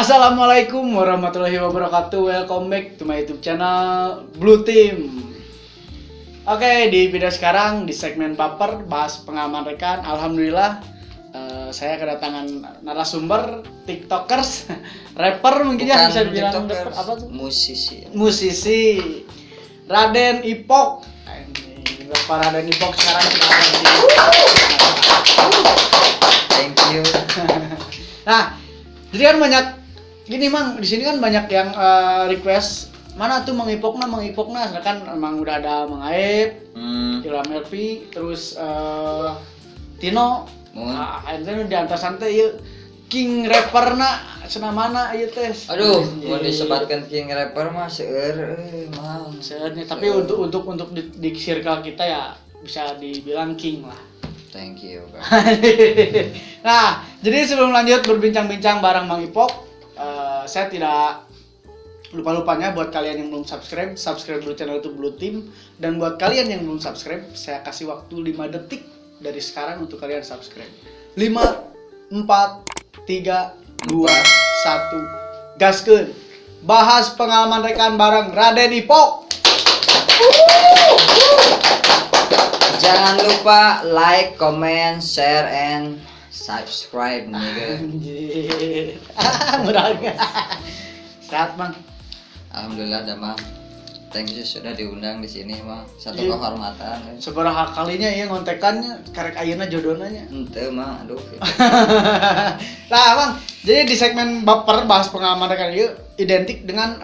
Assalamualaikum warahmatullahi wabarakatuh. Welcome back to my YouTube channel Blue Team. Oke, di video sekarang di segmen baper bahas pengalaman rekan. Alhamdulillah saya kedatangan narasumber TikTokers, rapper mungkin ya bisa dibilang rapper, apa tuh? Musisi Raden Ipok. Ini Bapak Raden Ipok sekarang sudah ada di Thank you. Nah, jadi kan banyak gini Mang, di sini kan banyak yang request mana tuh Mang Ipokna, sedangkan emang udah ada Mang Aib, Ilham Elvi, terus Tino, akhirnya di antar santai ya King rapper na senamana ieu teh. Aduh, mau disebatkan King rapper mah seueur Mang. Sebenarnya tapi untuk di circle kita ya bisa dibilang King lah. Thank you, Bang. Nah, jadi sebelum lanjut berbincang-bincang bareng Mang Ipok, saya tidak lupa-lupanya buat kalian yang belum subscribe dulu channel YouTube Blue Team, dan buat kalian yang belum subscribe, saya kasih waktu 5 detik dari sekarang untuk kalian subscribe. 5 4 3 2 1 gaskeun. Bahas pengalaman rekan bareng Raden Ipok. Jangan lupa like, comment, share, and subscribe nigga. Anjir. Murahnya. Sehat, Bang. Alhamdulillah dah, Mang. Thank you sudah diundang di sini, Mang. Satu Iya. kehormatan. Seberapa kalinya ya ngontekannya karek ayeuna jodonanya. Ente, Mang. Aduh. Nah, Bang, jadi di segmen baper bahas pengalaman rekan ieu identik dengan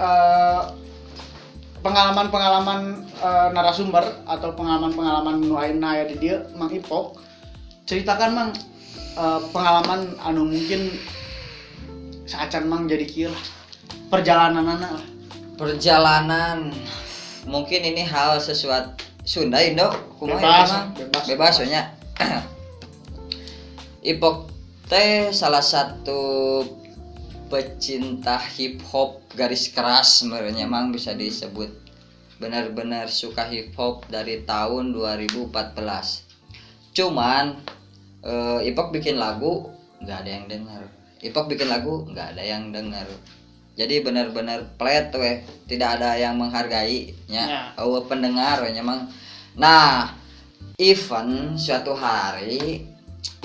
pengalaman-pengalaman narasumber atau pengalaman-pengalaman nu ayeuna aya di dieu Mang Ipok. Ceritakan Mang pengalaman anu mungkin saacan Mang jadi kieu lah. Perjalananana lah. Perjalanan mungkin ini hal sesuatu Sunda Indo Bebas, kumaha bebas. bebas soalnya. Ipok teh salah satu pecinta hip hop garis keras sebenarnya Mang, bisa disebut benar-benar suka hip hop dari tahun 2014. Cuman Ipok bikin lagu nggak ada yang dengar. Ipok bikin lagu nggak ada yang dengar. Jadi benar-benar flat weh, tidak ada yang menghargai nya. Pendengar we nya Mang. Nah, even suatu hari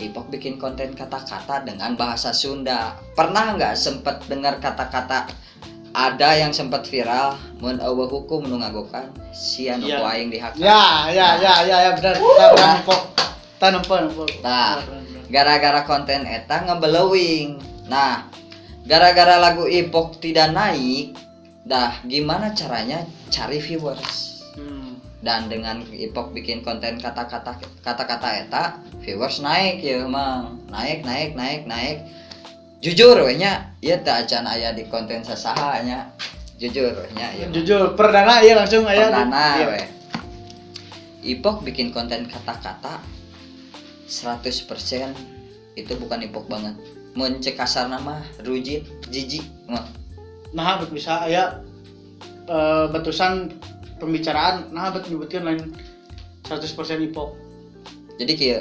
Ipok bikin konten kata-kata dengan bahasa Sunda. Pernah nggak sempet dengar kata-kata ada yang sempat viral, mun eueuh hukum nu ngagokan sia nu aing dihakam. Ya benar. Taneupeun. Nah, gara-gara konten eta ngebelewing. Nah, gara-gara lagu Ipok tidak naik, dah gimana caranya cari viewers? Dan dengan Ipok bikin konten kata-kata eta, viewers naik ya Mang. Naik. Jujur we nya, ieu teh acan aya di konten sasaha nya. Jujur we nya ieu. Jujur, perdana ieu langsung aya. Perdana we. Ipok bikin konten kata-kata 100% itu bukan Ipok banget. Mun cek kasarna mah rujit, jijik mah. Nah, bisa aya batusan pembicaraan, nah bet nyebutkeun lain 100% Ipok. Jadi kieu,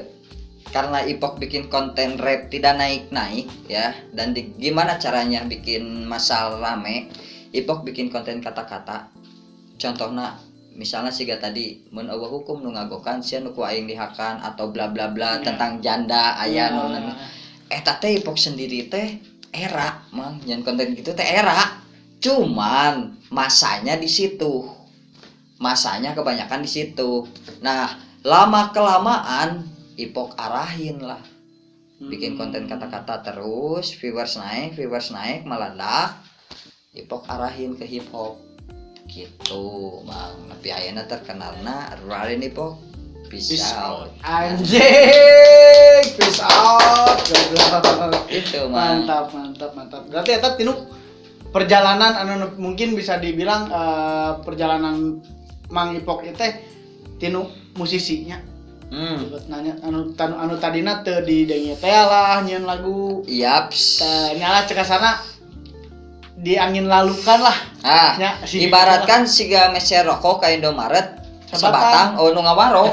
karena Ipok bikin konten rap tidak naik-naik ya, dan gimana caranya bikin masal rame, Ipok bikin konten kata-kata. Contohnya misalnya siga tadi mun eueuh hukum nu ngagokan sia nu ku aing dihakan atau bla bla bla tentang janda aya nu eta teh Ipok sendiri teh era Mang, nyen konten gitu teh era. Cuman masanya di situ. Masanya kebanyakan di situ. Nah, lama kelamaan Ipok arahin lah. Bikin konten kata-kata terus, viewers naik meledak. Ipok arahin ke hip hop. Gitu, Mang. Tapi ayeuna terkenalna Raden Ipok. Peace out. Anjing, peace out. Goblok. Itu, Mang. Mantap. Berarti eta tinu perjalanan anu mungkin bisa dibilang perjalanan Mang Ipok itu teh tinu musisinya. Nanya anu tadina teu di denge teh lah nyeun lagu. Yaps. Nyala cek kasana di angin lalukan lah. Nah, ibaratkan siga meser rokok ka Indomaret sabatang nu ngawaro.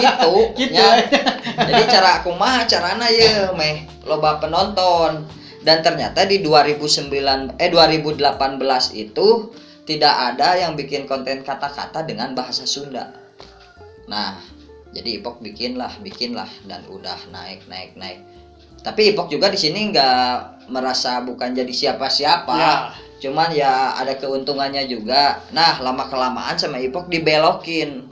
Gitu. Gitu. Ya. Jadi cara kumaha carana ye meh loba penonton Dan ternyata di 2018 itu tidak ada yang bikin konten kata-kata dengan bahasa Sunda. Nah, jadi Ipok bikinlah dan udah naik. Tapi Ipok juga di sini nggak merasa bukan jadi siapa-siapa. Ya. Cuman ya ada keuntungannya juga. Nah, lama kelamaan sama Ipok dibelokin.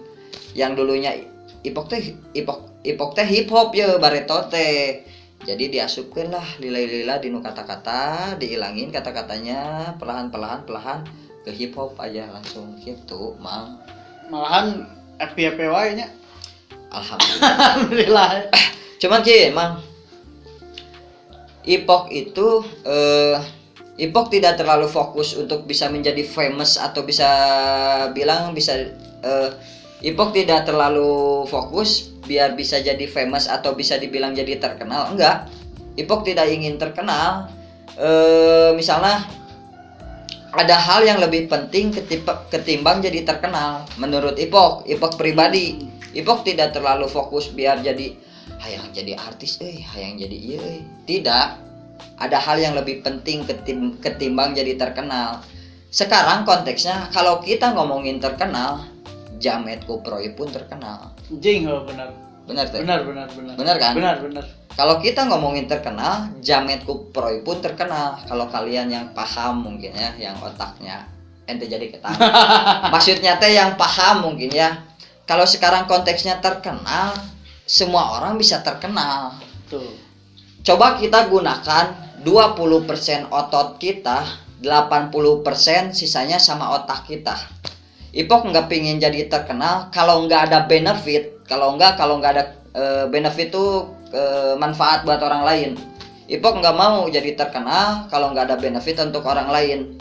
Yang dulunya Ipok teh hip hop ya bareto teh. Jadi diasupkeun lah lila-lila dinu kata-kata, diilangin kata-katanya perlahan ke hip hop aja langsung gitu, Mang. Malahan FPP wae nya. Alhamdulillah. Alhamdulillah. Cuman ki, Mang. Ipok itu Ipok tidak terlalu fokus untuk bisa menjadi famous atau Ipok tidak terlalu fokus biar bisa jadi famous atau bisa dibilang jadi terkenal. Enggak. Ipok tidak ingin terkenal. Misalnya ada hal yang lebih penting ketimbang jadi terkenal. Menurut Ipok pribadi, Ipok tidak terlalu fokus biar jadi hayang jadi artis, hayang jadi iya. Tidak. Ada hal yang lebih penting ketimbang jadi terkenal. Sekarang konteksnya kalau kita ngomongin terkenal, Jamet Kuproy pun terkenal. Jing, benar. Benar tuh? Benar. Benar kan? Benar. Kalau kita ngomongin terkenal, Jamet Kuproy pun terkenal. Kalau kalian yang paham mungkin ya, yang otaknya ente jadi ketang. Maksudnya teh yang paham mungkin ya. Kalau sekarang konteksnya terkenal, semua orang bisa terkenal. Tuh. Coba kita gunakan 20% otot kita, 80% sisanya sama otak kita. Ipok nggak pingin jadi terkenal kalau nggak ada benefit, kalau nggak ada benefit tuh manfaat buat orang lain. Ipok nggak mau jadi terkenal kalau nggak ada benefit untuk orang lain.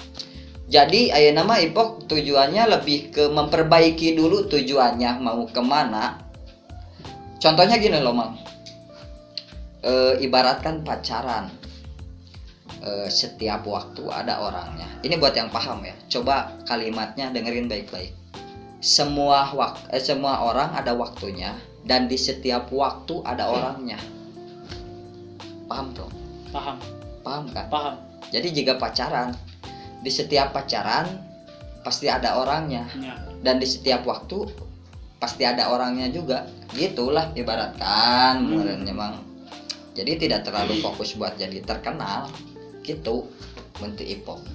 Jadi ayeuna mah Ipok tujuannya lebih ke memperbaiki dulu tujuannya mau kemana. Contohnya gini loh, Mang. Ibaratkan pacaran. Setiap waktu ada orangnya. Ini buat yang paham ya. Coba kalimatnya dengerin baik-baik. Semua orang ada waktunya dan di setiap waktu ada orangnya. Paham tuh? Paham kan? Paham. Jadi jika pacaran, di setiap pacaran pasti ada orangnya. Ya. Dan di setiap waktu pasti ada orangnya juga. Gitulah ibaratkan memang. Jadi tidak terlalu fokus buat jadi terkenal. Gitu bentuk Ipok.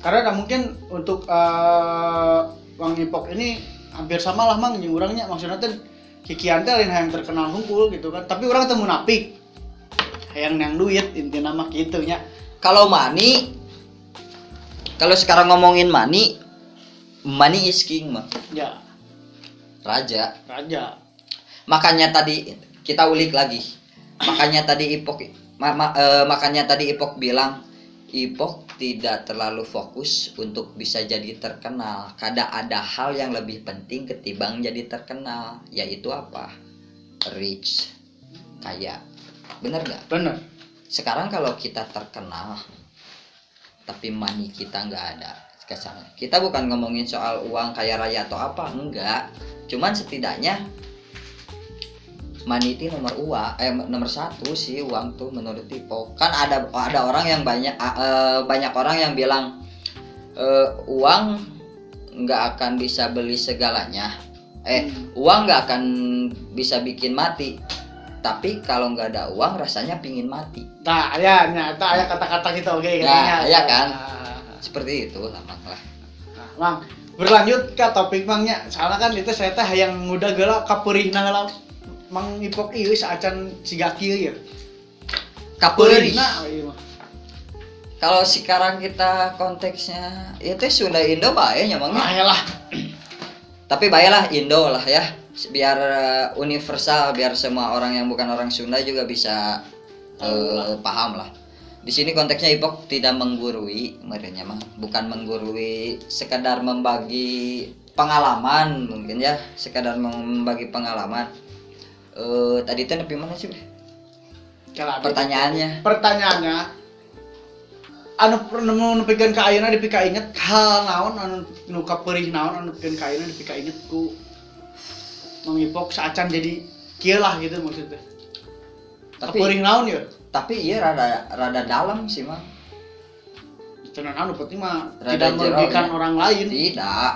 Karena mungkin untuk Bang Ipok ini hampir sama lah Mang jeung urangnya, maksudnya teh kikian teh lain hayang terkenal hungkul gitu kan, tapi urang teh munafik hayang nang duit intina mah kitu nya. Kalau sekarang ngomongin money is king mah. Ya, Raja. Makanya tadi kita ulik lagi. Makanya tadi Ipok bilang Ipok tidak terlalu fokus untuk bisa jadi terkenal. Kadang ada hal yang lebih penting ketimbang jadi terkenal, yaitu apa? Rich, kaya. Bener nggak? Bener. Sekarang kalau kita terkenal, tapi money kita nggak ada, kesannya. Kita bukan ngomongin soal uang kaya raya atau apa, enggak. Cuman setidaknya money itu nomor satu sih uang tuh menurut Ipok. Kan ada orang yang banyak orang yang bilang uang nggak akan bisa beli segalanya. Uang nggak akan bisa bikin mati. Tapi kalau nggak ada uang rasanya pingin mati. Nah, ya nyata aya kata-kata gitu oke Nah, ya kan? Seperti itu lah, Mang lah. Nah, Mang, berlanjut ke topik Mangnya. Soalnya kan itu saya teh hayang muda geula kapeurihna heula. Mang Ipok ieu saacan siga kieu ya. Kapeurihna ieu mah. Kalau sekarang kita konteksnya itu Sunda Indo bae nya Mang. Lah. Tapi baiklah Indo lah ya. Biar universal, biar semua orang yang bukan orang Sunda juga bisa paham lah. Di sini konteksnya Ipok tidak menggurui, merenya mah bukan menggurui, sekedar membagi pengalaman mungkin ya, sekadar membagi pengalaman. Tadi itu nepi mana sih? Pertanyaannya anu nepikeun ka ayeuna depi ka inget hal naon anu nu kapeurih naon anu nepikeun ka ayeuna depi ka inget ku Mang Ipok saacan jadi kieu lah gitu maksudnya. Tapi kapeurih naon ya? tapi iya rada dalam sih Mang. Tenan anu penting mah Rada tidak merugikan jero, orang lain. Tidak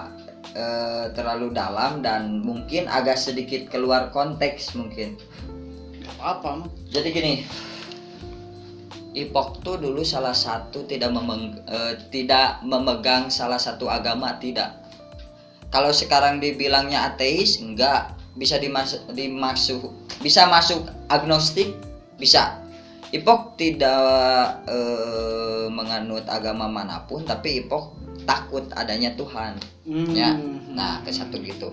terlalu dalam dan mungkin agak sedikit keluar konteks mungkin. Gak apa-apa mah. Jadi gini, Ipok tuh dulu salah satu tidak memegang salah satu agama, tidak. Kalau sekarang dibilangnya ateis, enggak. Bisa bisa masuk agnostik, bisa. Ipok tidak menganut agama manapun, tapi Ipok takut adanya Tuhan. Ya. Nah, ke satu gitu.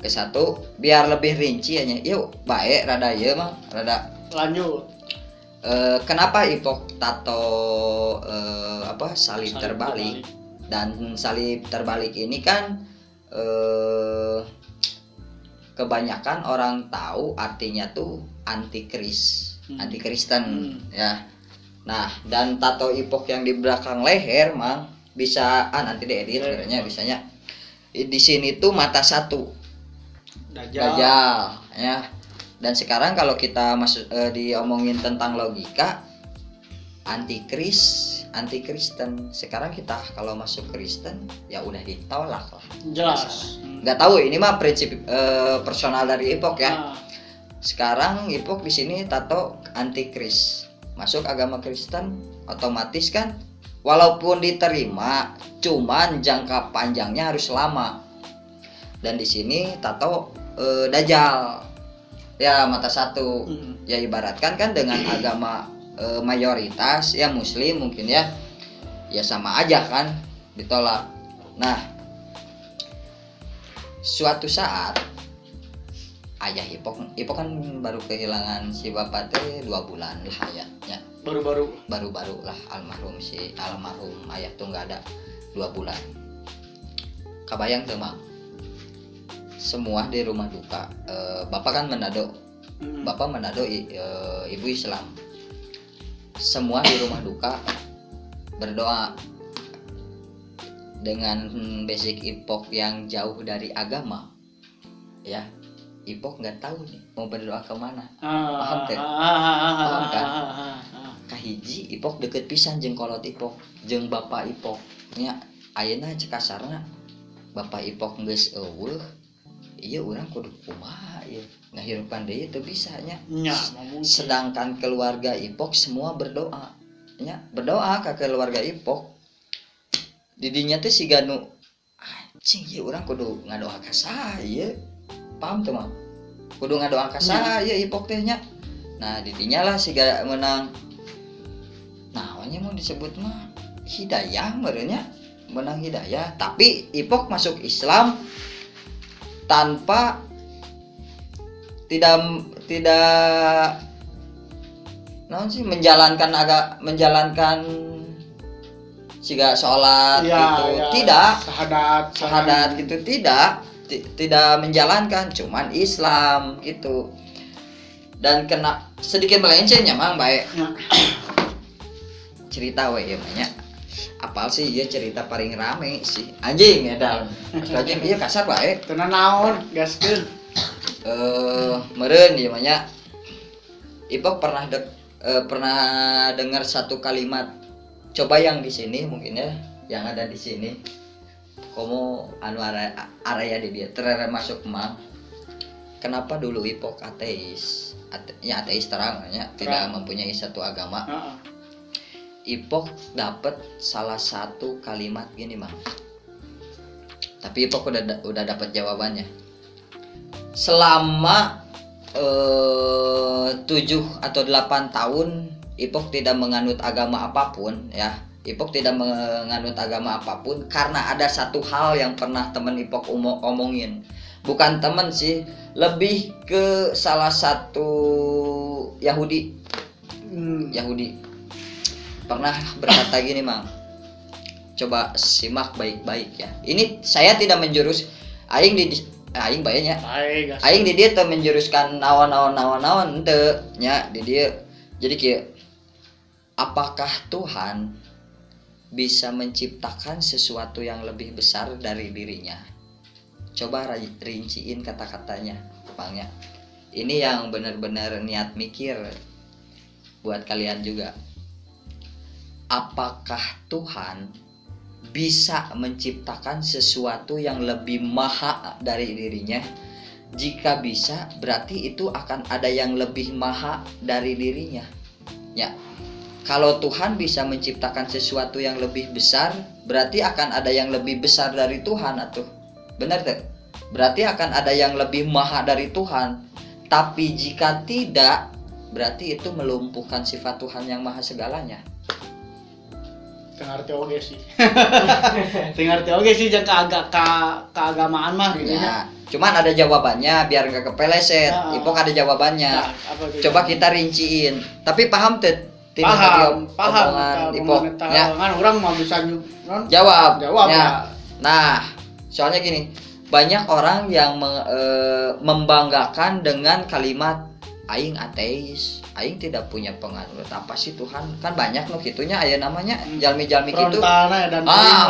Ke satu biar lebih rinci aja. Yuk, baik rada ieu mah, rada Lanjut. kenapa Ipok tato salib terbalik? Dan salib terbalik ini kan kebanyakan orang tahu artinya tuh anti Kristen ya. Nah, dan tato Ipok yang di belakang leher Mang bisa nanti diedit sebenarnya bisanya. Di sini tuh mata satu. Dajjal ya. Dan sekarang kalau kita diomongin tentang logika anti-Kristen. Sekarang kita kalau masuk Kristen ya udah ditolak lah. Jelas. Nggak tahu ini mah prinsip personal dari Ipok ya. Sekarang Ipok di sini tato anti-Kris. Masuk agama Kristen otomatis kan walaupun diterima, cuman jangka panjangnya harus lama. Dan di sini tato Dajjal. Ya mata satu. Ya ibaratkan kan dengan agama mayoritas ya Muslim mungkin ya. Ya sama aja kan ditolak. Nah, suatu saat ayah Ipok kan baru kehilangan si bapak teh 2 bulan lah ya. Baru lah almarhum ayah tuh nggak ada 2 bulan. Kabayang tuh Mang, semua di rumah duka. Bapak kan Manado, ibu Islam. Semua di rumah duka berdoa dengan basic Ipok yang jauh dari agama. Ya, Ipok nggak tahu nih mau berdoa kemana. Paham kan? Paham kan? Kahiji Ipok deket pisan jeung kolot Ipok, jeung bapak Ipok. Nya ayeuna cek kasarna bapak Ipok geus eueuh. Iya urang kudu kumaha ieu. Ngahirupkan deui teu bisa nya. Sedangkan keluarga Ipok semua berdoa. Nya berdoa ke keluarga Ipok. Didinya teh siga nu anjing ieu urang kudu ngadoa ka saha ieu. Paham tuh Mang? Kudu ngadoa ka saha ieu Ipok teh nya. Nah, didinya lah siga menang. Naonnya mau disebut mah hidayah merenya, menang hidayah. Tapi Ipok masuk Islam tanpa tidak naon sih menjalankan siga sholat gitu. Tidak syahadat gitu, tidak menjalankan, cuman Islam gitu. Dan kena sedikit melencengnya Mang baik. Cerita we namanya apal sih iya cerita paling rame sih anjing edan anjing iya kasar bae tenan naon gaskeun meureun ieu mah Ipok pernah dengar satu kalimat, coba yang di sini mungkin ya yang ada di sini komo anu area di dia termasuk Mang. Kenapa dulu Ipok ateis terangnya tidak mempunyai satu agama. Ipok dapat salah satu kalimat gini Mang. Tapi Ipok udah dapat jawabannya. Selama 7 atau 8 tahun Ipok tidak menganut agama apapun ya. Ipok tidak menganut agama apapun karena ada satu hal yang pernah teman Ipok omongin. Bukan teman sih, lebih ke salah satu Yahudi. Yahudi pernah berkata gini Mang, coba simak baik-baik ya. Ini saya tidak menjurus aing bayanya. Aing di dia teu menjuruskan naon teu nya di dia. Jadi kieu, apakah Tuhan bisa menciptakan sesuatu yang lebih besar dari dirinya? Coba rinciin kata-katanya Bang ya. Ini yang benar-benar niat mikir. buat kalian juga. Apakah Tuhan bisa menciptakan sesuatu yang lebih maha dari dirinya? Jika bisa, berarti itu akan ada yang lebih maha dari dirinya. Ya. Kalau Tuhan bisa menciptakan sesuatu yang lebih besar, berarti akan ada yang lebih besar dari Tuhan atuh. Benar tuh? Berarti akan ada yang lebih maha dari Tuhan. Tapi jika tidak, berarti itu melumpuhkan sifat Tuhan yang maha segalanya. Tengarti oge sih. Tengarti oge sih jangan keagamaan mah gitu Ya, cuman ada jawabannya biar nggak kepeleset. Ipok ada jawabannya. Nah, Coba kita rinciin. Tapi paham tuh? Paham omongan Ipok. Ya, kan orang mau bisa jawab. ya. Ya. Nah, soalnya gini, banyak orang yang membanggakan dengan kalimat aing ateis, aing tidak punya pengaruh apa sih Tuhan, kan banyak loh gitunya aya namanya jalmi-jalmi gitu.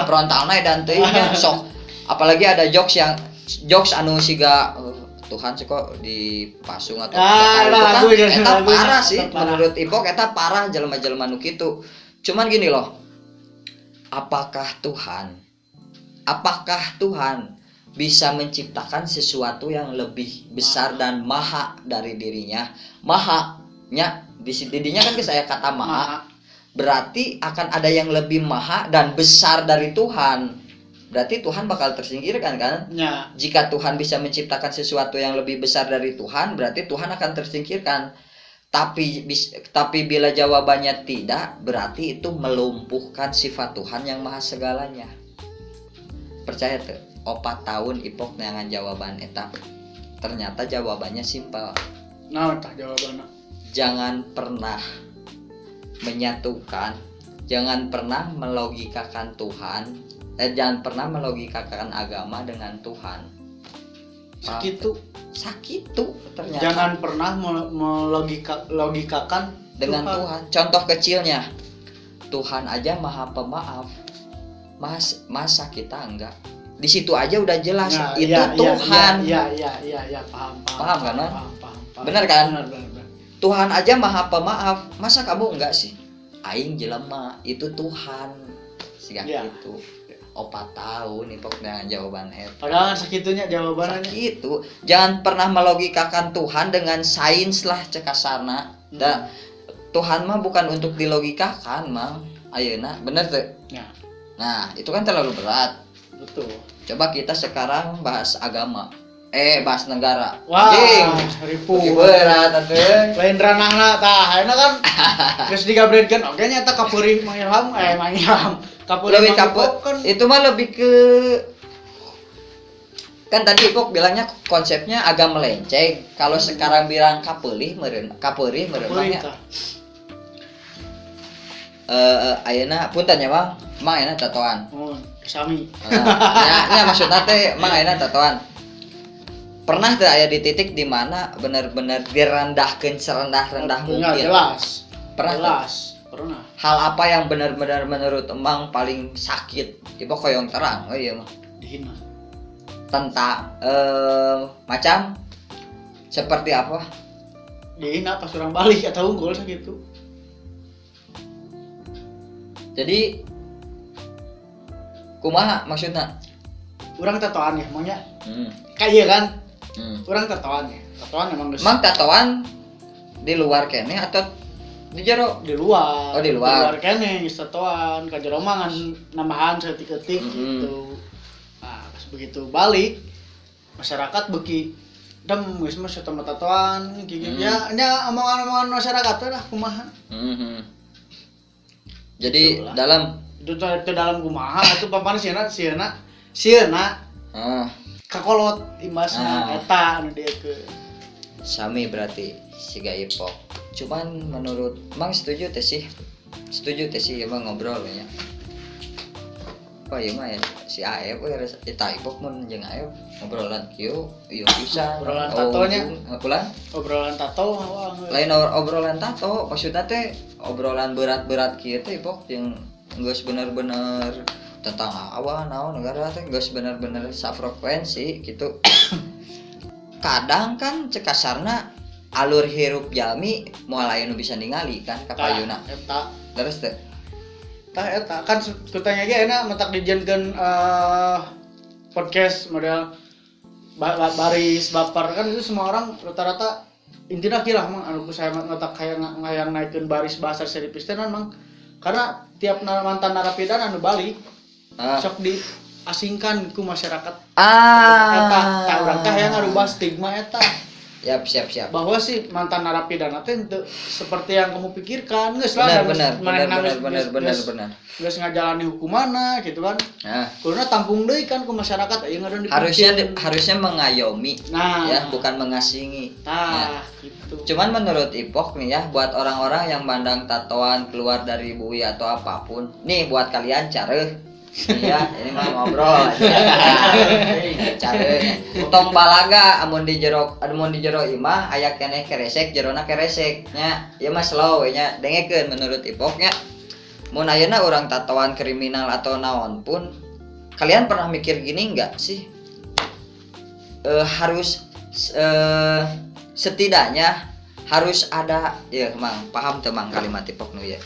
Frontalna dan teuingnya sok. Apalagi ada jokes anu siga Tuhan sih kok dipasung atau eta parah sih menurut Ipok, eta parah jelema-jelema nu kitu. Cuman gini loh. Apakah Tuhan bisa menciptakan sesuatu yang lebih besar dan maha dari dirinya? Maha-nya di didinya kan saya kata maha. Berarti akan ada yang lebih maha dan besar dari Tuhan. Berarti Tuhan bakal tersingkirkan kan? Ya. Jika Tuhan bisa menciptakan sesuatu yang lebih besar dari Tuhan, berarti Tuhan akan tersingkirkan. Tapi bila jawabannya tidak, berarti itu melumpuhkan sifat Tuhan yang maha segalanya. Percaya tuh, 4 tahun Ipok neangan jawaban eta. Ternyata jawabannya simpel. Nah, entah jawabannya. Jangan pernah menyatukan, jangan pernah melogikakan Tuhan, jangan pernah melogikakan agama dengan Tuhan. Sakitu ternyata. Jangan pernah melogikakan dengan Tuhan. Contoh kecilnya, Tuhan aja maha pemaaf. Masa kita enggak? Di situ aja udah jelas itu Tuhan. Iya, paham kan? Paham. Benar kan? Benar. Tuhan aja maha pemaaf. Masa kamu enggak sih? Aing jelema, itu Tuhan. Siga gitu. 4 tahun Ipok dengan jawaban eta. Padahal sakitunya jawabannya. Sakitu. Jangan pernah melogikakan Tuhan dengan sains lah cekasarna. Tuhan mah bukan untuk dilogikakan, Mang. Ayeuna, bener tuh? Ya. Nah, itu kan terlalu berat. Betul. Coba kita sekarang bahas agama. Bahas negara. Wah, ribu berat atuh. Lain ranahna tah, ayeuna kan geus digabredkeun oge nya eta kapeurih Mang Ilham, Lebih kan itu mah lebih ke kan tadi Ipok bilangnya konsepnya agak melenceng. Kalau sekarang bilang kapeurih meureun mah ayeuna punten ya Mang ayeuna tatoan. Sami. Ya maksudna teh Mang ayeuna tatoan. Pernah teh aya di titik di mana benar-benar direndahkeun serendah-rendah mungkin. Jelas. Pernah. Hal apa yang benar-benar menurut Emang paling sakit? Ipok koyong terang. Oh iya mah. Dihina. Tentang macam seperti apa? Dihina pas orang balik atau unggul segitu. Jadi kumaha maksudna? Urang tatoan ya, maunya. Kayak kan? Urang tatoan ya. Tatoan emang geus. Mang tatoan di luar kene atau di jero? Di luar. Oh, di luar. Di luar kene geus tatoan, ka jero mah ngan nambahan saeutik-eutik gitu. Nah, pas begitu balik masyarakat beuki dem geus mah satempat tatoan gitu ya. Nya omongan-omongan masyarakat teh lah kumaha. Jadi itulah. dalam kumaha itu papan sieuna kakolot imbasna eta anu dieu ke sami berarti siga Ipok. Cuman menurut Mang setuju teh sih emang ngobrol nya. Oh iya mah ya si Aep eta Ipok mun jeung Aep ngobrolan kieu bisa obrolan tatonya. Obrolan tato lain obrolan tato maksudna teh obrolan berat-berat kieu teh Ipok yang geus bener-bener tentang naon negara teh geus bener-bener safrekuensi gitu. Kadang kan cekasarna alur hirup jalmi moal aya nu bisa ningali kan ka payuna. Eta Terus teh eta kan kutanya ge enak mentak dijieunkeun podcast model baris baper kan itu semua orang rata-rata intinya kira mah anu ku saya mentak kayak ngayang naikeun baris bahasa seripis teh memang karena tiap mantan narapidana anu balik sok diasingkan ku masyarakat. Eta tah urang teh hayang ngarubah stigma eta. Siap. Bahwa si mantan narapidana teh teu seperti yang kamu pikirkan, geus lah Benar. Geus ngajalani hukumanna gitu kan. Nah, Kuruna tampung deui kan ku masyarakat aya ngaran harusnya mengayomi ya, bukan mengasingi. Nah, gitu. Cuman menurut Ipok nih ya, buat orang-orang yang mandang tatoan keluar dari bui atau apapun, nih buat kalian careuh. Iya, ini mah ngobrol. Careuh. Tong balaga amun di jero imah aya keneh keresek, jerona keresek nya. Ieu mah slow nya, dengekeun menurut Ipok nya. Mun ayeuna urang tatoan kriminal atau naon pun, kalian pernah mikir gini enggak sih? Harus setidaknya harus ada ya Mang, paham teu Mang kalimat Ipok nu ya.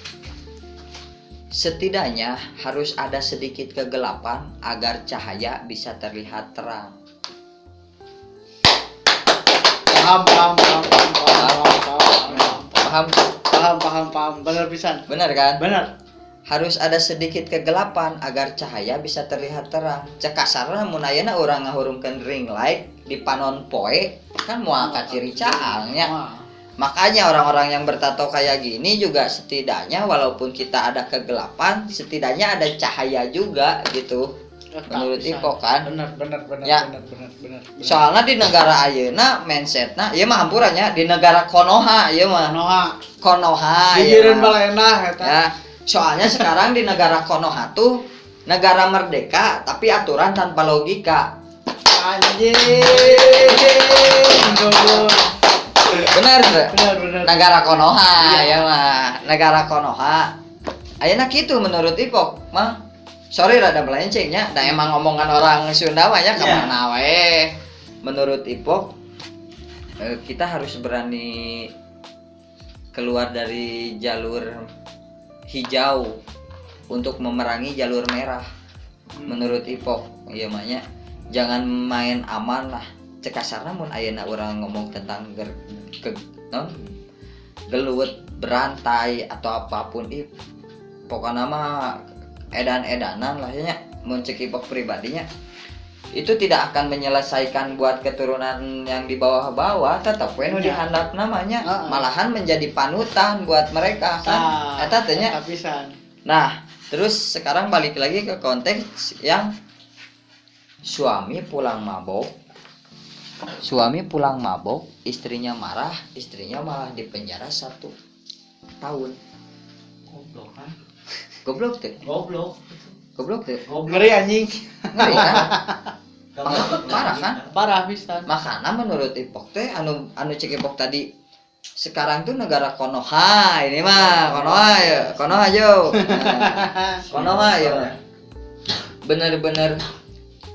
Setidaknya harus ada sedikit kegelapan agar cahaya bisa terlihat terang. Paham. Bener pisan. Bener kan? Bener. Harus ada sedikit kegelapan agar cahaya bisa terlihat terang. Cek kasarna mun ayeuna urang ngahurungkeun ring light di panon poe kan moal kaciri caangnya. Makanya orang-orang yang bertato kayak gini juga setidaknya walaupun kita ada kegelapan, setidaknya ada cahaya juga gitu. Menurut Ipok kan? Bener. Ya. Bener. Soalnya di negara ayeuna mindsetna, ieu mah hampurannya di negara Konoha ieu mah. Konoha. Dibireun balena eta. Ya. Soalnya sekarang di negara Konoha tuh negara merdeka tapi aturan tanpa logika. Anjing. Bener. Negara Konoha ya mah, negara Konoha. Ayeuna kitu menurut Ipok, mah. Sorry rada melencengnya, da emang omongan orang Sunda mah ya kemana we. Menurut Ipok, kita harus berani keluar dari jalur hijau untuk memerangi jalur merah. Menurut Ipok, iya mahnya jangan main aman lah. Cek kasarna mun ayeuna urang ngomong tentang gelut, berantai atau apapun pokoknya mah edan-edanan lah ya mun cek Ipok pribadinya itu tidak akan menyelesaikan buat keturunan yang di bawah-bawah, tetap we nu dihandap namanya malahan menjadi panutan buat mereka kan eta teh nya. Nah, terus sekarang balik lagi ke konteks yang suami pulang mabok, istrinya marah, istrinya malah dipenjara 1 tahun. Goblok tuh. Ngeri anjing. Ngeri kan? Parah kan? Parah pisan. Makanya menurut Ipok teh anu cek Ipok tadi sekarang tuh negara Konoha ini mah Konoha yo. Konoha ya. Bener-bener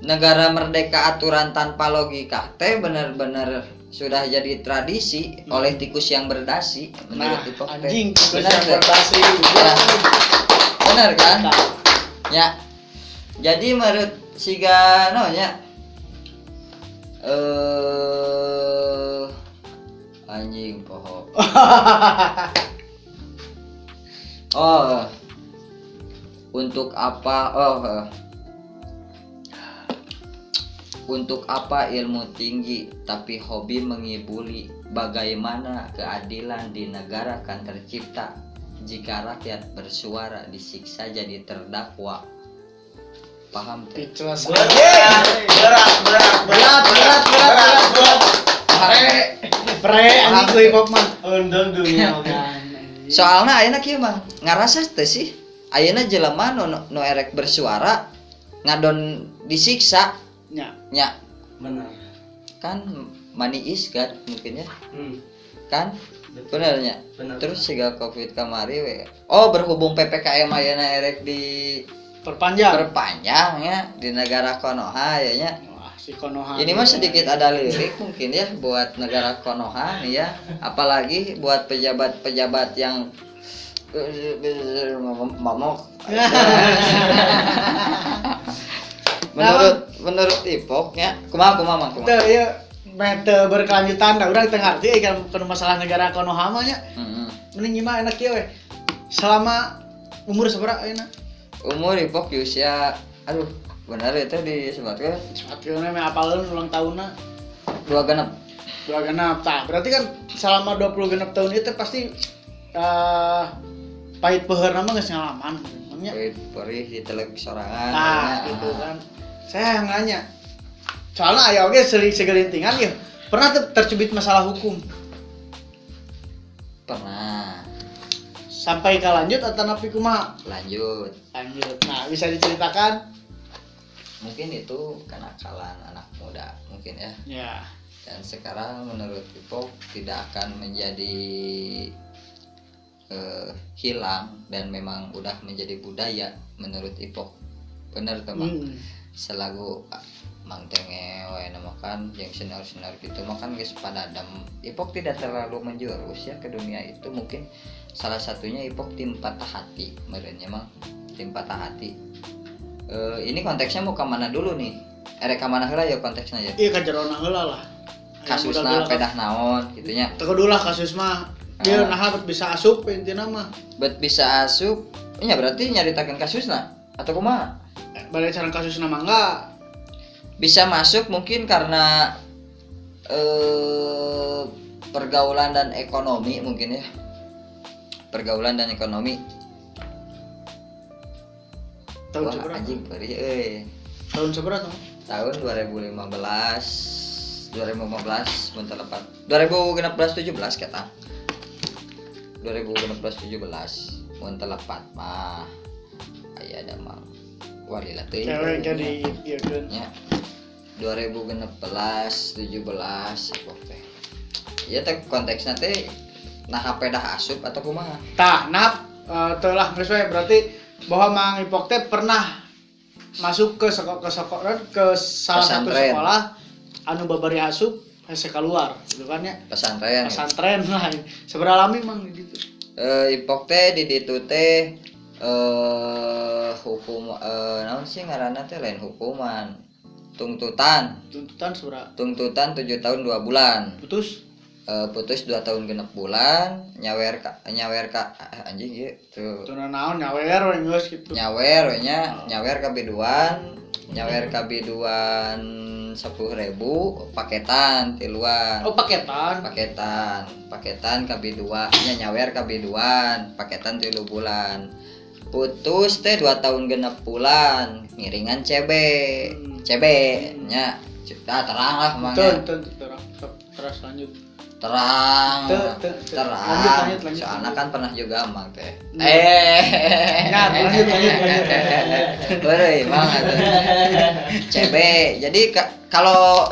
negara merdeka aturan tanpa logika teh bener-bener sudah jadi tradisi oleh tikus yang berdasi menurut Ipok teh. Anjing tikus yang berdasi. Bener kan? Ya. Jadi menurut siga nya anjing poho. Untuk apa ilmu tinggi tapi hobi mengibuli? Bagaimana keadilan di negara akan tercipta jika rakyat bersuara disiksa jadi terdakwa? Paham teh? Berat anjing ku Ipok mah. Undang dunia. Soalnya ayeuna kieu mah ngarasa teh sih ayeuna jelema nu erek bersuara ngadon disiksa nya. Benar. Kan money is God mungkin ya. Kan? Betul. Benernya. Benar. Terus siga Covid kamari we. Berhubung PPKM ayeuna erek di Perpanjang ya di negara Konoha ya nya. si Konoha. Ini mah sedikit ada lirik mungkin ya buat negara Konoha nih ya, apalagi buat pejabat-pejabat yang momok. menurut Ipoknya kumaha Mang kumaha. Teu ieu mete berkelanjutan da urang teu ngarti kan masalah negara Konoha mah nya. Mending gimana enak kieu we. Selama umur sabaraha ayeuna? Umur Ipok di usia benar itu disebutkan Sebetulnya mah apaleun ulang tahunna 2 genep. 2 genep. Tah, berarti kan selama 20 genep tahun itu pasti pahit peheurna mah geus ngalaman. Namanya Perih di telek sorangan. nah, gitu kan. Saya yang nanya. Soalnya aya oge segelintingan ya. Pernah tercubit masalah hukum? Pernah. Sampai ke lanjut atau napi kumaha? Lanjut. Nah, bisa diceritakan? Mungkin itu kenakalan anak muda mungkin ya. Ya. Dan sekarang menurut Ipok tidak akan menjadi hilang dan memang udah menjadi budaya menurut Ipok. Bener teman. Selagu Mang Tengewe nama kan yang senior gitu makan guys pada Adam. Ipok tidak terlalu menjurus ya ke dunia itu, mungkin salah satunya Ipok tim patah hati merenya mah tim patah hati. Ini konteksnya mau ke mana dulu nih? Ke mana heula ya konteksnya ya? Iya ka jerona heula lah. Kasusna pedah naon gitu nya. Teu kudu lah kasus mah. Dia nah bet bisa asup intina mah. Bet bisa asup. Nya berarti nyaritakeun kasusna atau kumaha? Balik sareng kasusna mah enggak. Bisa masuk mungkin karena pergaulan dan ekonomi mungkin ya. Pergaulan dan ekonomi. Tahun Wah, seberapa? anjing perih euy. Tahun seberapa? Tahun 2015 mun telepat 2016 17 kata 2016 17 mun telepat mah aya da mang walila teuing Cewek jadi ieukeun. nya 2016 17 Ipok teh ieu teh konteksna teh nah HP dah asup atau kumaha Tah, teu lah geus we berarti bahwa Mang Ipok teh pernah masuk ke salah satu sekolah anu babari asup hese keluar gitu kan ya. Pesantren lah. Seberapa lami Mang gitu. Ipok teh di ditu teh hukum naon sih ngaranna teh lain hukuman. Tuntutan seberapa? 7 tahun 2 bulan. Putus 2 tahun genep bulan, nyawer ka anjing ieu tuh. Teu naon nyawer we geus kitu. Nyawer we nya, nyawer ka biduan 10.000 paketan tiluan. Oh, paketan Paketan ka biduan, nya nyawer ka biduan, paketan 3 bulan. Putus teh 2 tahun genep bulan, ngiringan CB nya. Terang lah emangnya. Terus lanjut. Terang. Lanjut. Soalnya kan pernah juga emang teh. Ya, lanjut. Beureui emang atuh. CB. Jadi kalau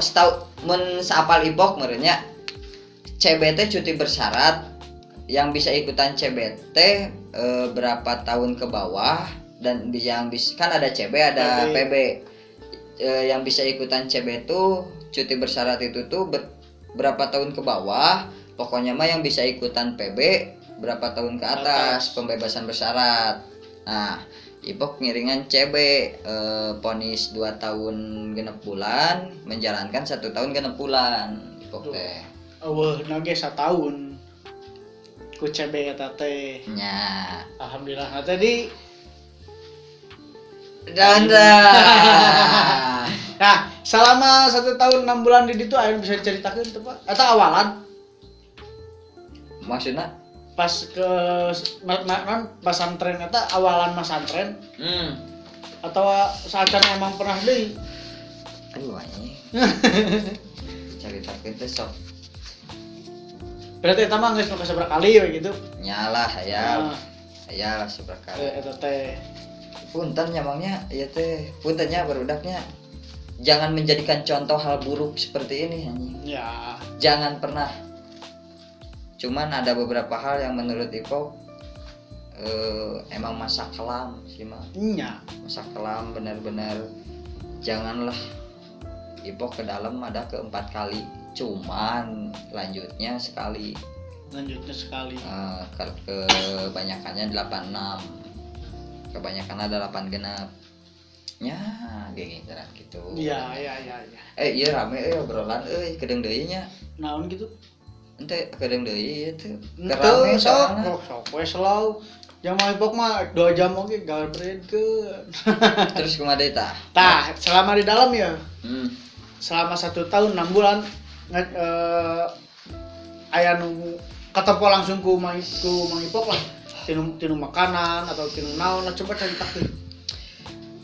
mun saapal Ipok meureunnya CB teh cuti bersyarat yang bisa ikutan CB teh berapa tahun ke bawah dan yang kan ada CB ada PB. Yang bisa ikutan CB tuh cuti bersyarat itu tuh berapa tahun ke bawah, pokoknya mah yang bisa ikutan PB berapa tahun ke atas pembebasan bersyarat. Nah, Ipok ngiringan CB ponis 2 tahun genep bulan menjalankan 1 tahun genep bulan Ipok teh. Eueuh nage 1 tahun ku CB eta teh. Nya. Alhamdulillah. Nah, tadi nah, selama 1 tahun 6 bulan di ditu aya bisa diceritakeun teu Pak? Eta awalan? Maksudna pas ke pesantren eta awalan masantren? Atau saacan emang pernah deui? Aduh anjing. Ceritakeun teh sok. Berarti eta mah geus nu kasabar kali we gitu. Nyalah aya. Aya sabar kali. Eta teh Punten nyamangnya ya teh puntennya berudaknya jangan menjadikan contoh hal buruk seperti ini anjing. Ya. Jangan pernah. Cuman ada beberapa hal yang menurut Ipok emang masa kelam sih mah. Iya. Masa kelam benar-benar janganlah Ipok ke dalam ada ke 4 kali, cuman lanjutnya sekali. Kebanyakannya 86, kebanyakan ada 8 genap ya gitu gitu. Iya. Iya rame obrolan kedeng deui nya Naon gitu? ente kedeng deui itu Ente rame soalnya. sok we slow. Yang mau ipok mah 2 jam oge galbreedkeun. Terus kumaha deui tah? Tah, selama di dalam ya. Selama Selama 1 tahun 6 bulan aya nu ketemu langsung ku Mang Ipok lah. Tinu makanan atau tinu naon lah, coba caritakeun.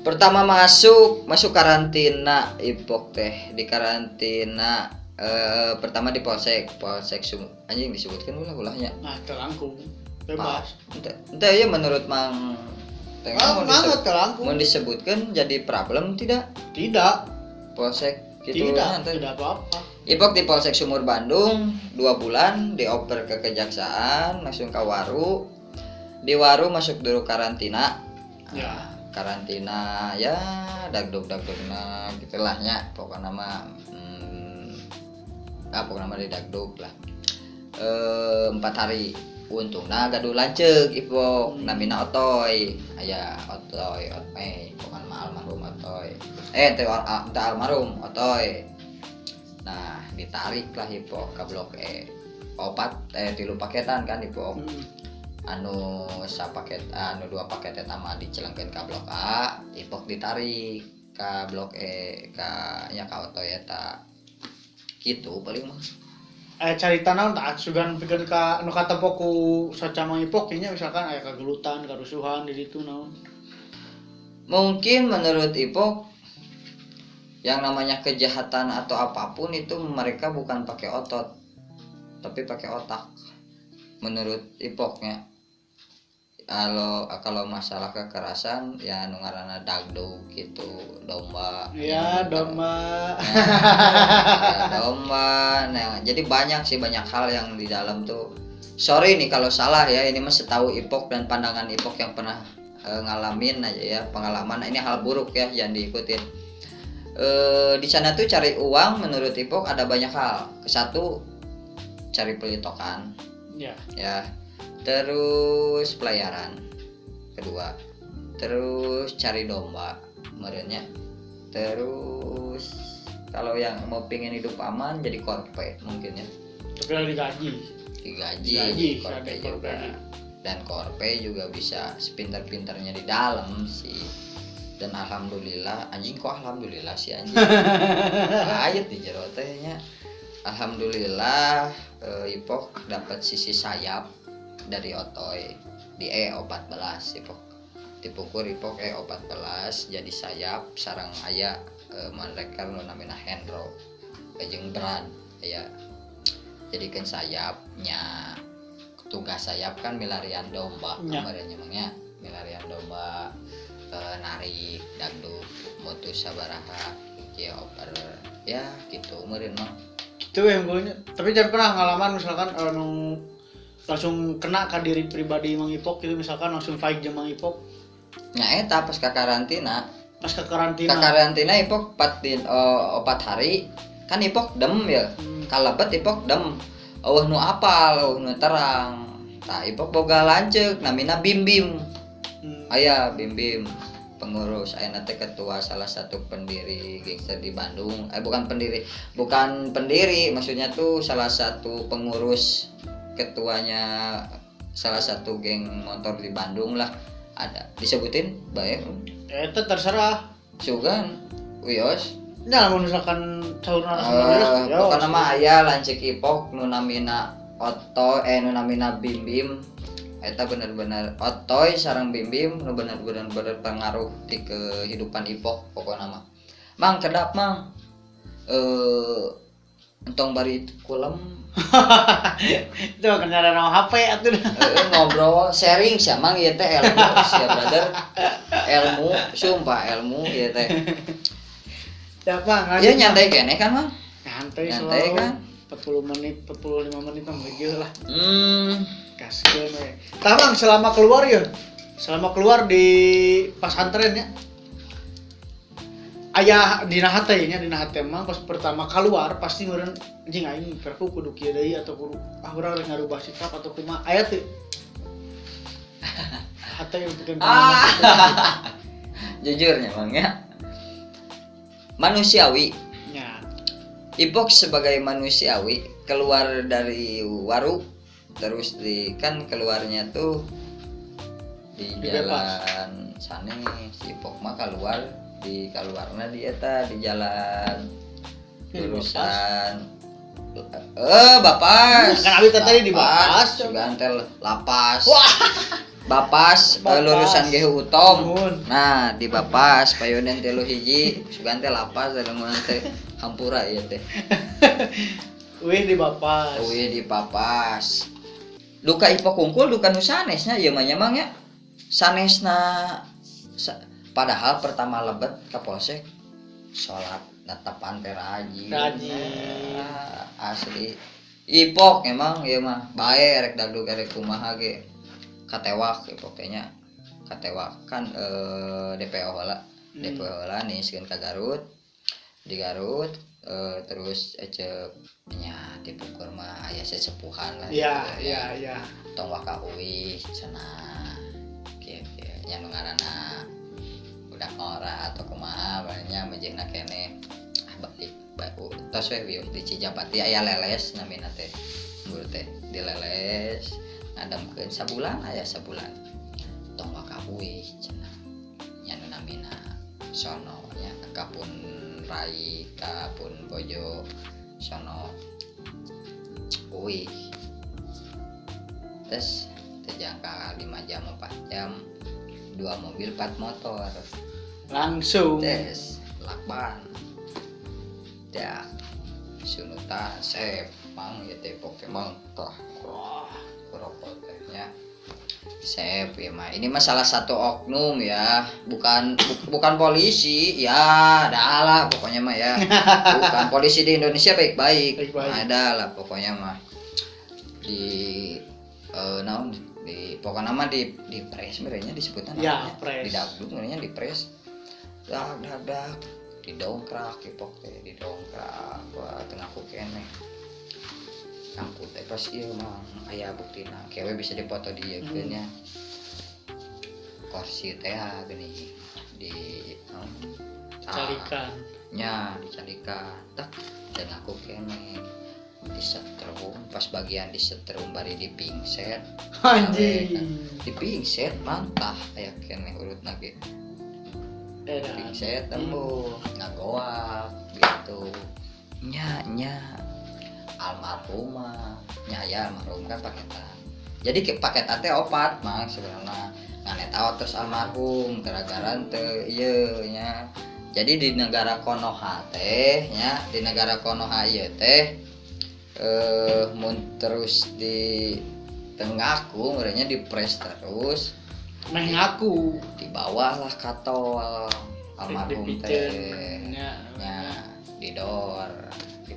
pertama masuk karantina Ipok teh di karantina pertama di polsek anjing disebutkan ulahnya. Nah, terangkum bebas. Ente ya menurut Mang teh mau disebutkan jadi problem tidak? Tidak. Polsek gitu Tidak apa-apa. Ipok di Polsek Sumur Bandung 2 bulan dioper ke kejaksaan langsung ke Waru. Di Waru masuk dulu karantina. Ya. Karantina ya dagdog-dagdogna gitulahnya pokoknya mah pokoknya mah di dagdog lah 4 hari untungna gaduh lanceuk Ipok namina Otoy aya Otoy pokoknya mah almarhum Otoy teu almarhum Otoy. Nah ditarik lah Ipok ke blok E 3 paketan kan Ipok. Anu 2 paket eta mah dicelengkeun ka blok A, Ipok ditarik ka blok E ka Otoy eta. Kitu paling mah. Carita naon tah sugan pikeun ka anu katempo ku saca Mang Ipok nya misalkan aya kagelutan, karusuhan di ditu naon. Mungkin menurut Ipok yang namanya kejahatan atau apapun itu mereka bukan pakai otot tapi pakai otak. Menurut Ipoknya kalau masalah kekerasan ya anu ngaranna dagdog gitu, domba. Iya, domba. Domba. Nah, jadi banyak hal yang di dalam tuh. Sorry nih kalau salah ya, ini mah setahu Ipok dan pandangan Ipok yang pernah ngalamin aja ya, pengalaman. Nah, ini hal buruk ya yang diikutin. Di sana tuh cari uang menurut Ipok ada banyak hal. Kesatu cari pelitokan. Ya. Terus pelayaran kedua, terus cari domba merenya, terus kalau yang mau pingin hidup aman jadi korpe mungkin ya, tapi digaji korpe juga, dan korpe juga bisa sepintar-pintarnya di dalam sih. Dan alhamdulillah anjing kok alhamdulillah sih anjing ayat di jero tehnya alhamdulillah Ipok dapat sisi sayap dari Otoy di E14 Ipok dipukur Ipok E14 jadi sayap sarang aya mereka nu namina Hendro jeung Brad aya jadikan sayapnya. Tugas sayap kan milarian domba kamarnya mangnya milarian domba narik dagdug mutus sabaraha kieu oper ya gitu meureun mah itu yang gue tapi jangan pernah ngalaman misalkan langsung kena ke diri pribadi Mang Ipok gitu misalkan langsung fight jeung Mang Ipok. Nya eta pas ka karantina. Ipok 4 hari kan Ipok dem ya. Kalebet Ipok dem. Eueuh nu apal, eueuh nu terang. Tah Ipok boga lanceuk namina Bim. Aya Bim pengurus ayeuna teh ketua salah satu pendiri gangster di Bandung. Bukan pendiri, maksudnya tuh salah satu pengurus ketuanya salah satu geng motor di Bandung lah ada disebutin bae itu terserah sugan wios nya lamun misalkan saurna pokona mah aya lanceuk Ipok nu namina Otoy nu namina Bim eta bener-bener Otoy sareng Bim nu bener-bener berpengaruh di kehidupan Ipok pokona mah. Mang kedap mang entong bari kulem itu kendaraan HP atuh ngobrol sharing sia mang ieu teh ilmu sia brother ilmu ieu teh ya Bang ieu nyantai keneh kan mang nyantai kan 45 menit mah begitu lah kaskeun we tah Bang selama keluar di pesantren ya aya dina hate nya dina hate mah pas pertama keluar pasti meureun anjing aing perku kudu kieu deui atau kudu urang rek ngarubah sikap atau kumaha aya teu hate yang bikin jujurnya Mang ya manusiawi nya Ipok sebagai manusiawi keluar dari warung terus kan keluarnya tuh di jalan sana si Ipok mah keluar di keluarnya dia di jalan lulusan Bapas kan abi tadi di Bapas sugantel lapas Bapas lulusan GH Utom nah di Bapas payonen telu hiji sugantel lapas dalam teh hampura ieu teh wih di Bapas duka Ipok kungkul duka nu sanesna ieu mah nyamang ya sanesna padahal pertama lebet ka polsek salat netepan teh rajin asli Ipok emang ieu mah bae rek dagdug rek kumaha ge katewak Ipok teh nya katewak kan DPO heula DPO heula niskeun ka Garut di Garut terus ecek nya dipukur mah aya sesepuhan lah iya tong waka uih cenah kieu nya nu ngaranna udah ora atau kumaha banyak mejengna kene balik tos we di Cijapati aya leles namina teh mbur teh dileles ngademkeun sabulan aya sabulan tong waka uih cenah nya nu namina sono nya kapun rai kapun bojo sono uih tes terjangka 5 jam 4 jam 2 mobil 4 motor langsung tes lakban dah sunutan sep mang ya teh Pokemon tah rokok tehnya sep ya mah ini mah salah satu oknum ya bukan polisi ya dah lah pokoknya mah ya bukan polisi di Indonesia baik-baik ada lah pokoknya mah di naon di pokoknya mah di pres merenya disebutnya ya, di dagdug merenya di pres dak didongkrak Ipok teh didongkrak wah tengah ku kene angkut teh pas ieu mah aya buktina kewe bisa dipoto di ieu nya kursi teh geuning di calikan nya dicalikan tak tengah ku kene disetrum pas bagian disetrum bari dipingset anjing dipingset mantah aya kene urutna ge pingset tembus ngagoak gitu nya almarhumah nya ya almarhum kan paketan jadi paketan teh opat mah sebenarnya nganeta terus almarhum gara-gara teu ieu nya jadi di negara Konoha teh nya di negara Konoha ieu teh mun terus di tengahku merenya dipres terus meh ngaku di bawah lah katol almarhum teh nya didor di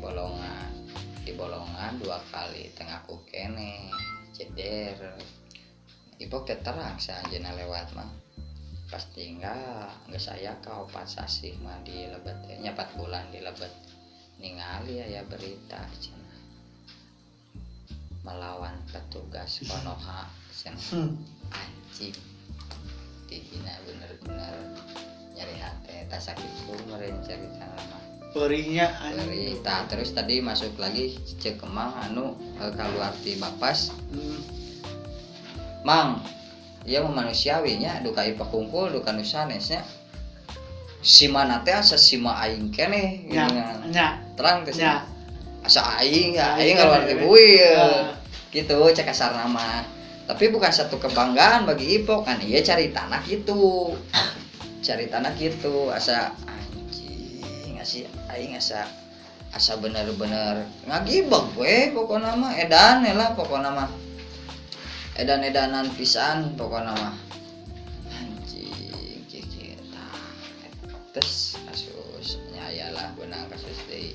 bolongan 2 kali tengahku kene ceder Ipok teh terang saanjeunna lewat mah pasti enggak saya ka 4 sasih mah di lebet nya 4 bulan di lebet ningali aya berita cenah melawan petugas Konoha cenah anjing dina bener-bener nyari hati tak sakitku meren cerita mah perihnya cerita terus tadi masuk lagi cek Kemang anu keluar di Bapas Mang ieu mah manusiawi nya duka Ipok kungkul duka nu sanesnya simana teh asa sima aing keneh nya terang teh asa aing ya aing keluar ti buih gitu cek kasar nama tapi bukan satu kebanggaan bagi Ipok kan iya cari tanah gitu asa anjing ngasih aing asa bener-bener ngagibeg we pokokna mah edan lah pokokna mah edan-edanan pisan pokokna mah anjing kieu terus kasusnya ayalah benang kasus deui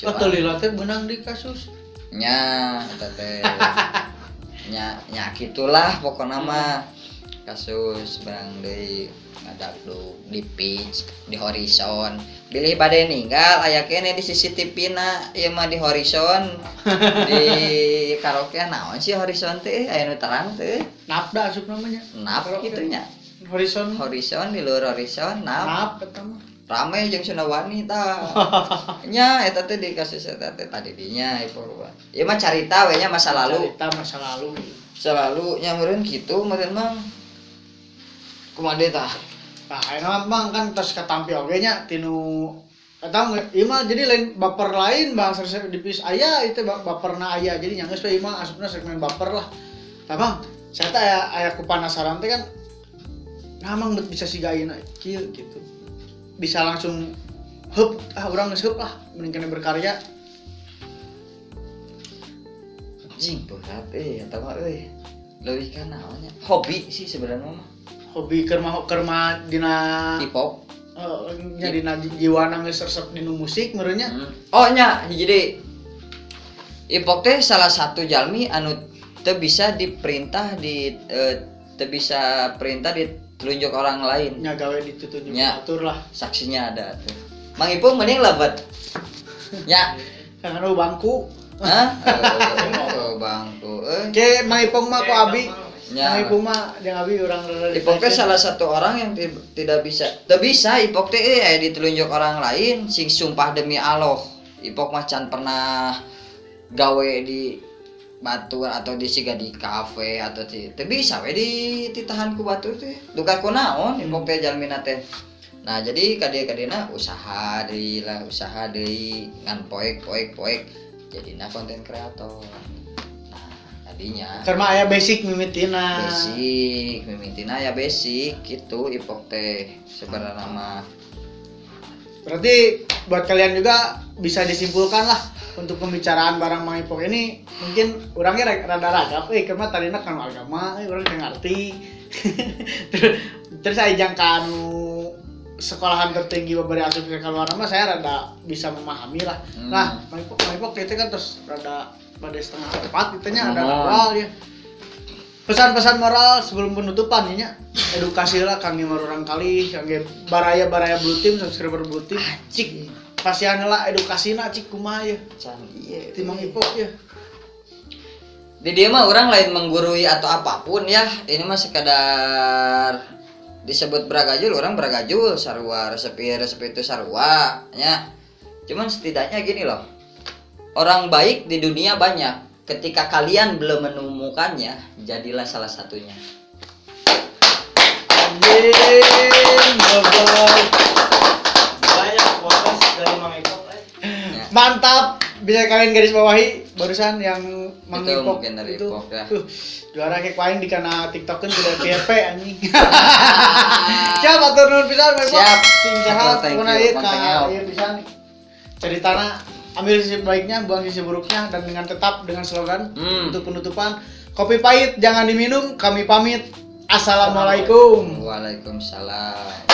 atau lila teh benang di kasus nya eta teh nya gitulah pokoknya mah kasus barang deui ngadagdug di pitch di horizon bilih bade ninggal aya kene di CCTV na ieu mah di horizon di karaoke naon sih horizon teh aya nu terang teh Napda asup namanya. nap kitu nya Horizon. horizon di luar horizon nap Nap eta mah. rame jeung Sunawani tah nya eta teh di kasus eta teh tadi dinya ieu mah carita we nya masa lalu Cerita masa lalu. selalu nya meureun kitu meureun mah kumaha deui tah Nah, enak bang kan terus katampil oge nya tinu eta ieu mah jadi lain baper lain bang serse dipis aya itu baperna aya jadi nya geus we ieu mah asupna segmen baper lah. Tah bang, saya teh aya ku penasaran teh kan ngamang bisa siga ayeuna kieu gitu. Bisa langsung heup urang geus heup lah mending kena berkarya. anjing berat eta mah leuwih ka naon nya hobi sih sebenarnya mah Hobi kerma dina hip hop nya dina jiwana geus resep dina musik meureun nya. oh nya hiji deui hip hop teh salah satu jalmi anu teu bisa diperintah teu bisa perintah ditunjuk orang lain Nya gawe ditutunjuk Nya. atur lah. saksinya ada tuh Mang Ipung mending lebat nya Kan anu bangku. hah bangku Ke Mang Ipong mah ku abi. nya Mang Ipong mah jeung abi urang rada. Ipok teh salah satu orang yang tidak bisa Ipok teh aya ditelunjuk orang lain sing sumpah demi Allah Ipok mah can pernah gawe di batur atau di siga di kafe atau teu bisa we ditahan ku batur teh duka kunaon Ipok teh jalmina teh nah jadi kadina usaha deui ngan poek jadina konten kreator nah tadinya Karena aya basic mimitina. mimitina ya basic gitu Ipok teh sebenarnya mah Berarti buat kalian juga bisa disimpulkan lah untuk pembicaraan barang Mang Ipok ini mungkin orangnya rada ragap karena tadina kan agama urang teu ngarti. Terus saya jangka anu sekolahan tertinggi babari asup ke luar mah saya rada bisa memahami lah. Nah, Mang Ipok itu kan terus rada pada setengah tepat itu nya ada moral ya. Pesan-pesan moral sebelum penutupan nya edukasi lah kangge marurang kali kangge baraya Blue Team subscriber Blue Team cik pasian lah edukasina cik kumaha ya can ieu ti Mang Ipok ya. Di dia mah orang lain menggurui atau apapun ya ini mah sekadar disebut beragajul orang beragajul sarua resep itu sarua ya cuman setidaknya gini loh orang baik di dunia banyak ketika kalian belum menemukannya jadilah salah satunya Anjing goblok banyak kualitas dari Mang Ipok ya. mantap bisa kalian garis bawahi barusan yang Mang Itu Ipok mungkin dari itu Ipok, ya. Juara kayak paling di kana TikTok kan sudah PRP anjing. Siap atur nuhun pisan Mang Ipok. Siap. Sing sehat Thank you, pokona ieu Bang ka Tengel. ieu pisan. Ceritana ambil sisi baiknya, buang sisi buruknya dan dengan tetap dengan slogan untuk penutupan kopi pahit jangan diminum, kami pamit. Assalamualaikum. Waalaikumsalam